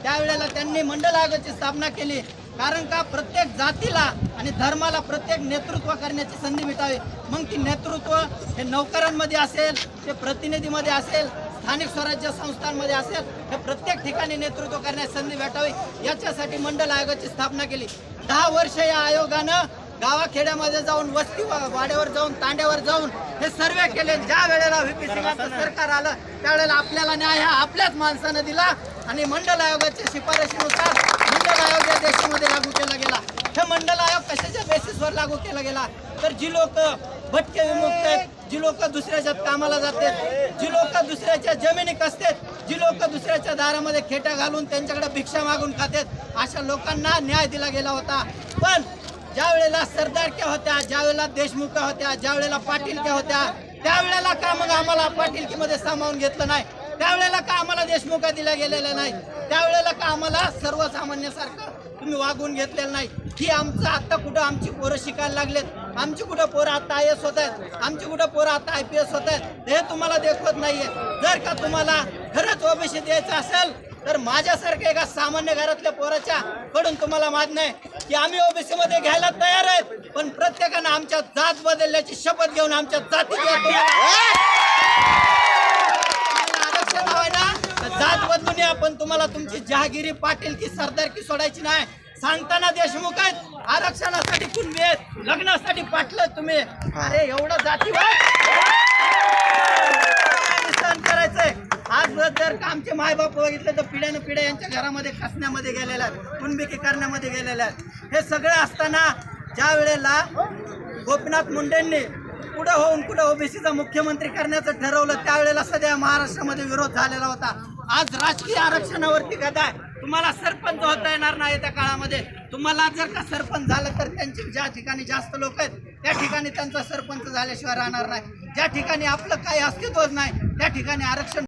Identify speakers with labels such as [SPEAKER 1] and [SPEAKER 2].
[SPEAKER 1] त्यावेळेला त्यांनी मंडल आयोगाची स्थापना केली। कारण का प्रत्येक जातीला आणि धर्माला प्रत्येक नेतृत्व करण्याची संधी भेटावी। मग ती नेतृत्व हे नौकरांमध्ये असेल, ते प्रतिनिधीमध्ये असेल, स्थानिक स्वराज्य संस्थांमध्ये असेल, हे प्रत्येक ठिकाणी नेतृत्व करण्याची संधी भेटावी याच्यासाठी मंडल आयोगाची स्थापना केली। 10 वर्ष या आयोगानं गावाखेड्यामध्ये जाऊन, वस्ती वाड्यावर जाऊन, तांड्यावर जाऊन हे सर्वे केले। ज्या वेळेला व्ही.पी. सिंगाचं सरकार आलं त्यावेळेला आपल्याला न्याय हा आपल्याच माणसानं दिला आणि मंडल आयोगाच्या शिफारशीनुसार मंडल आयोग या देशामध्ये लागू केला गेला। हे मंडल आयोग कशाच्या बेसिसवर लागू केला गेला तर जी लोक भटके विमुक्त आहेत, जी लोक दुसऱ्याच्या कामाला जातात, जी लोक दुसऱ्याच्या जमिनी कसतात, जी लोक दुसऱ्याच्या दारामध्ये खेट्या घालून त्यांच्याकडे भिक्षा मागून खातात, अशा लोकांना न्याय दिला गेला होता। पण ज्या वेळेला सरदारक्या होत्या, ज्या वेळेला देशमुख्या होत्या, ज्या वेळेला पाटीलक्या होत्या, त्यावेळेला का मग आम्हाला पाटीलकीमध्ये सामावून घेतलं नाही? त्यावेळेला का आम्हाला देशमुखा दिल्या गेलेल्या नाही? त्यावेळेला का आम्हाला सर्वसामान्यासारखं तुम्ही वागून घेतलेलं नाही? ही आमचं आता कुठं आमची पोरं शिकायला लागलेत, आमची कुठं पोरं आता IAS होत आहेत, आमची कुठं पोरं आता IPS होत आहेत, हे तुम्हाला देखवत नाहीये। जर का तुम्हाला खरंच ओबीसी द्यायचं असेल तर माझ्यासारख्या एका सामान्य घरातल्या पोराच्या कडून तुम्हाला माहित नाही की आम्ही ओबीसी मध्ये घ्यायला तयार आहेत, पण प्रत्येकानं आमच्या जात बदलण्याची शपथ घेऊन आमच्या जातीत आरक्षण हवंय ना, जात बदलून या, पण तुम्हाला तुमची जहागिरी, पाटीलकी, सरदारकी सोडायची नाही। सांगताना देशमुख आहेत, आरक्षणासाठी कुणबी आहेत, लग्नासाठी पाटलं तुम्ही। अरे एवढं जातीवाद सहन करायचंय? आज जर का आमचे मायबाप बघितले तर पिढ्यानं पिढ्या यांच्या घरामध्ये खसण्यामध्ये गेलेल्या आहेत, कुणबिकी करण्यामध्ये गेलेल्या आहेत। हे सगळं असताना ज्या वेळेला गोपीनाथ मुंडेंनी पुढं होऊन कुठं ओबीसीचा मुख्यमंत्री करण्याचं ठरवलं त्यावेळेला सध्या महाराष्ट्रामध्ये विरोध झालेला होता। आज राजकीय आरक्षणावरती गदा आहे। तुम्हाला सरपंच होता येणार नाही त्या काळामध्ये। तुम्हाला जर का सरपंच झालं तर त्यांचे ज्या ठिकाणी जास्त लोक आहेत त्या ठिकाणी त्यांचा सरपंच झाल्याशिवाय राहणार नाही। ज्या ठिकाणी आपलं काही अस्तित्वच नाही त्या ठिकाणी आरक्षण